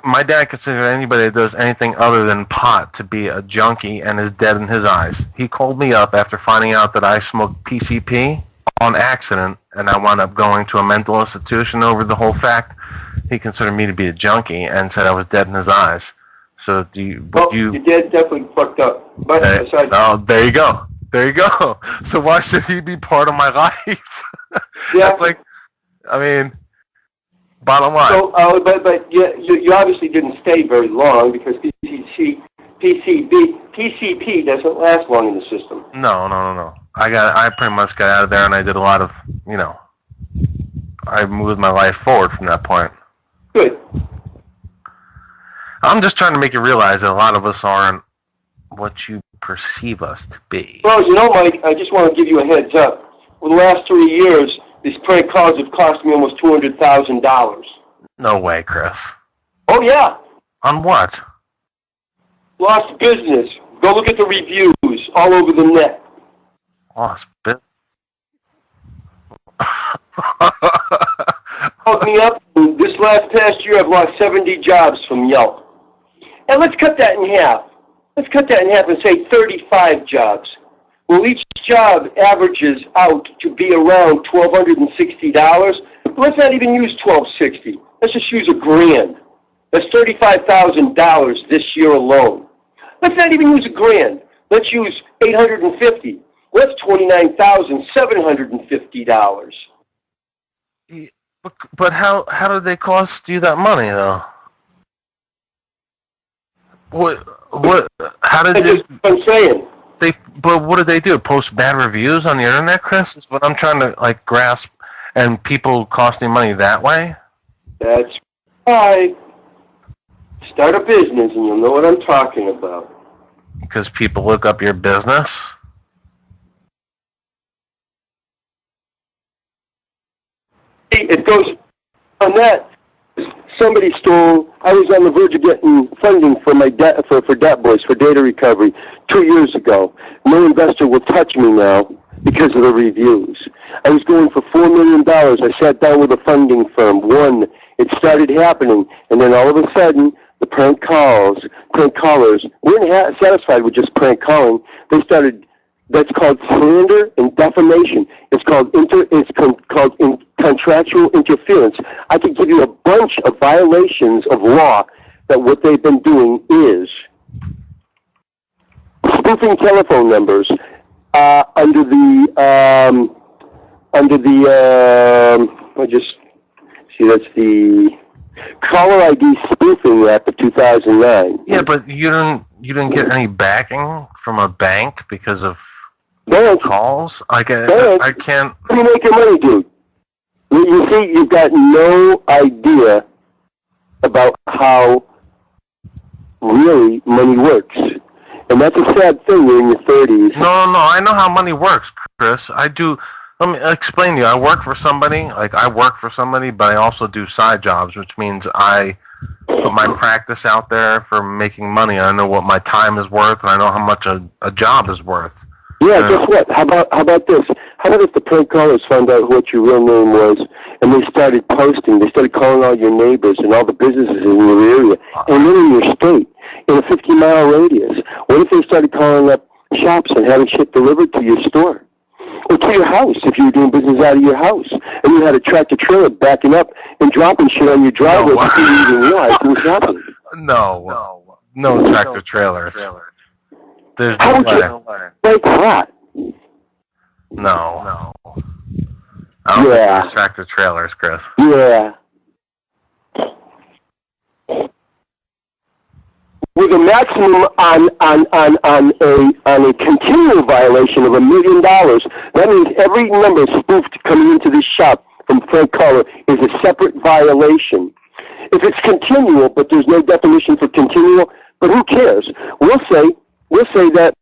My dad considered anybody that does anything other than pot to be a junkie and is dead in his eyes. He called me up after finding out that I smoked PCP on accident, and I wound up going to a mental institution over the whole fact. He considered me to be a junkie and said I was dead in his eyes. So your dad's definitely fucked up. But there you go. There you go. So why should he be part of my life? Yeah. That's like, I mean, bottom line. So, but you obviously didn't stay very long because PCP doesn't last long in the system. No. I pretty much got out of there, and I did a lot of, I moved my life forward from that point. Good. I'm just trying to make you realize that a lot of us aren't what you perceive us to be. Well, Mike, I just want to give you a heads up. For the last 3 years, these prank calls have cost me almost $200,000. No way, Chris. Oh, yeah. On what? Lost business. Go look at the reviews all over the net. Lost business? Called me up. This past year, I've lost 70 jobs from Yelp. And let's cut that in half. Let's cut that in half and say 35 jobs. Well, each job averages out to be around $1,260. But let's not even use $1,260. Let's just use $1,000. That's $35,000 this year alone. Let's not even use $1,000. Let's use $850. That's $29,750. But how did they cost you that money though? What? How did they? I'm saying. But what did they do? Post bad reviews on the internet, Chris? Is what I'm trying to grasp. And people costing money that way? That's right. Start a business, and you'll know what I'm talking about. Because people look up your business. It goes on that. Somebody stole. I was on the verge of getting funding for my debt for Debt Boys for data recovery 2 years ago. No investor will touch me now because of the reviews. I was going for $4 million. I sat down with a funding firm. It started happening, and then all of a sudden, the prank callers weren't satisfied with just prank calling. They started. That's called slander and defamation. It's called contractual interference. I could give you a bunch of violations of law that what they've been doing is spoofing telephone numbers under the that's the Caller ID Spoofing Act of 2009. Yeah, but you didn't get any backing from a bank because of calls? I can't. How do you make your money, dude? You see, you've got no idea about how really money works. And that's a sad thing. You're in your 30s. No, I know how money works, Chris. I do. Let me explain to you. I work for somebody, but I also do side jobs, which means I put my practice out there for making money. I know what my time is worth, and I know how much a job is worth. Yeah, guess what? How about this? How about if the prank callers found out what your real name was, and they started posting, they started calling all your neighbors and all the businesses in your area, and then in your state, in a 50-mile radius? What if they started calling up shops and having shit delivered to your store? Or to your house, if you were doing business out of your house, and you had a tractor-trailer backing up and dropping shit on your driveway before you even realized it was happening? No tractor-trailers. There's How would you like that? No. I don't think there's tractor-trailers, Chris. Yeah. With a maximum on a continual violation of $1 million, that means every number spoofed coming into this shop from Frank Caller is a separate violation. If it's continual, but there's no definition for continual, but who cares? We'll say that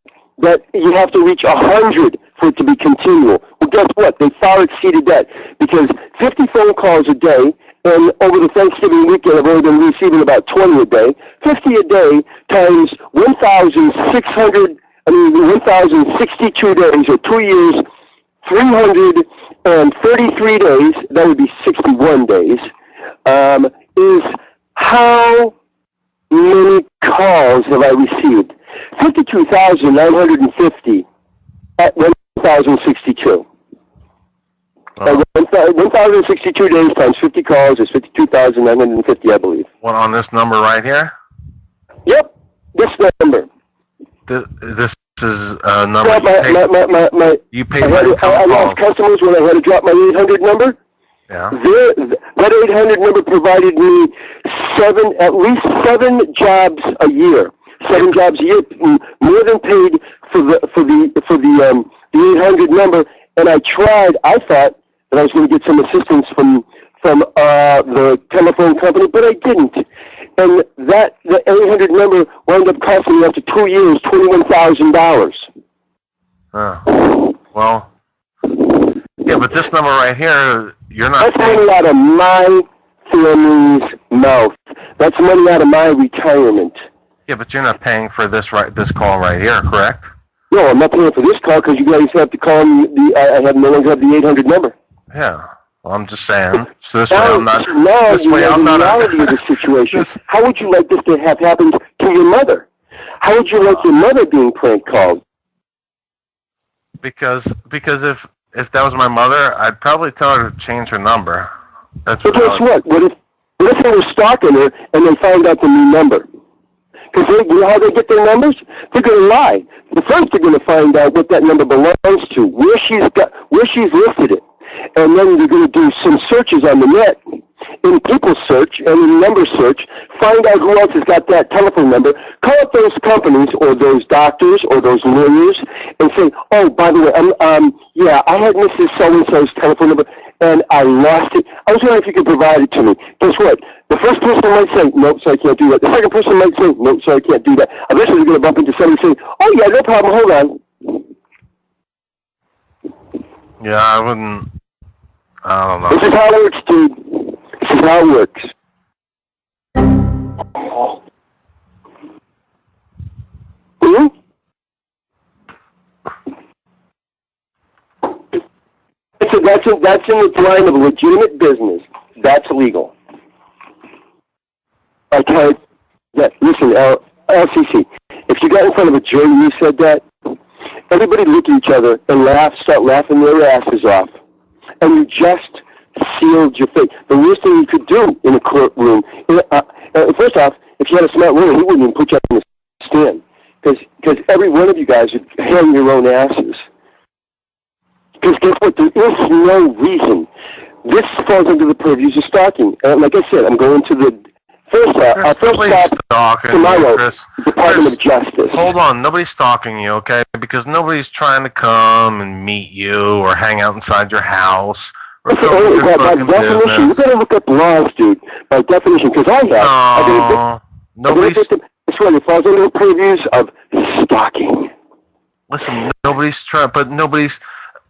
you have to reach 100 for it to be continual. Well, guess what? They far exceeded that because 50 phone calls a day, and over the Thanksgiving weekend, I've only been receiving about 20 a day. 50 a day times 1,062 days, or 2 years, 333 days, that would be 61 days, is how many calls have I received? 52,950 at 1,062. 1,062 days times 50 calls is 52,950, I believe. What, on this number right here? Yep, this number. This is a number you paid for I lost customers when I had to drop my 800 number. Yeah. That 800 number provided me at least seven jobs a year. 7 jobs a year, more than paid for the 800 number. And I thought that I was going to get some assistance from the telephone company, but I didn't. And the 800 number wound up costing me after 2 years $21,000. Well, yeah, but this number right here, you're not. That's money out of my family's mouth. That's money out of my retirement. Yeah, but you're not paying for this call right here, correct? No, I'm not paying for this call because you guys have to call me. I no longer have the 800 number. Yeah. Well, I'm just saying. So this way I'm not. Now This way I'm not. The reality of the situation. How would you like this to have happened to your mother? How would you like your mother being prank called? Because if that was my mother, I'd probably tell her to change her number. That's But guess what? What if they were stalking her and they found out the new number? Because you know how they get their numbers? They're going to lie. First, they're going to find out what that number belongs to, where she's listed it, and then they're going to do some searches on the net, in people search and in number search, find out who else has got that telephone number, call up those companies or those doctors or those lawyers, and say, oh, by the way, I had Mrs. So-and-so's telephone number, and I lost it. I was wondering if you could provide it to me. Guess what? The first person might say, nope, so I can't do that. The second person might say, nope, so I can't do that. Eventually, they're going to bump into somebody saying, oh, yeah, no problem, hold on. Yeah, I wouldn't. I don't know. This is how it works, dude. This is how it works. Hmm? That's in the line of legitimate business. That's legal. Okay. Listen, LCC. If you got in front of a jury and you said that, everybody look at each other and start laughing their asses off, and you just sealed your fate. The worst thing you could do in a courtroom. First off, if you had a smart lawyer, he wouldn't even put you on the stand, because every one of you guys would hang your own asses. Because guess what? There is no reason. This falls under the purview of stalking. Like I said, I'm going to the first stop tomorrow, Department of Justice. Hold on. Nobody's stalking you, okay? Because nobody's trying to come and meet you or hang out inside your house. Or by definition, you better look up laws, dude. By definition, because I have. Nobody's. That's right. It falls under the purviews of stalking. Listen, nobody's trying, but nobody's.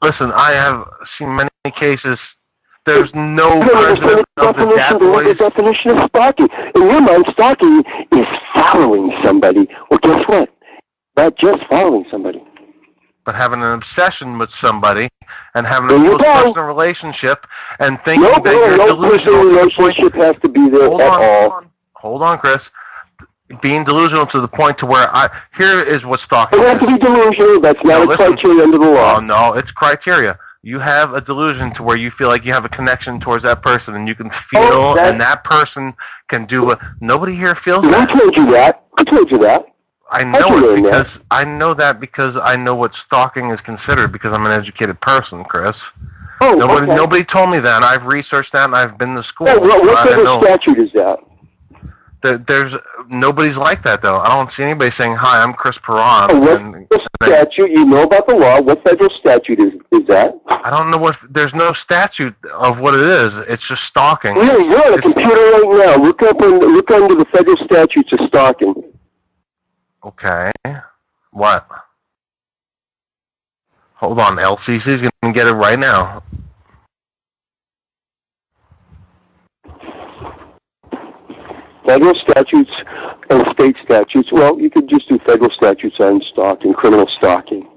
Listen, I have seen many cases. There's no president of the Dat Boys. The definition of stalking. In your mind, stalking is following somebody. Well, guess what? Not just following somebody. But having an obsession with somebody and having a close personal relationship and thinking that you're delusional. No relationship has to be there at all. Hold on, Chris. Being delusional to the point to where here is what stalking is. It has to be delusional. That's not a criteria under the law. Oh, no, it's criteria. You have a delusion to where you feel like you have a connection towards that person and you can feel and that person can do what nobody here feels that. I told you that. I told you that. I know it because I know that because I know what stalking is considered because I'm an educated person, Chris. Oh, nobody told me that. I've researched that and I've been to school. Oh, what kind of statute is that? There's nobody's like that though. I don't see anybody saying, "Hi, I'm Chris Perron." What statute? You know about the law? What federal statute is that? I don't know what. There's no statute of what it is. It's just stalking. You're on a computer right now. Look under the federal statutes of stalking. Okay. What? Hold on. LCC's gonna get it right now. Federal statutes and state statutes. Well, you could just do federal statutes on stalking, criminal stalking.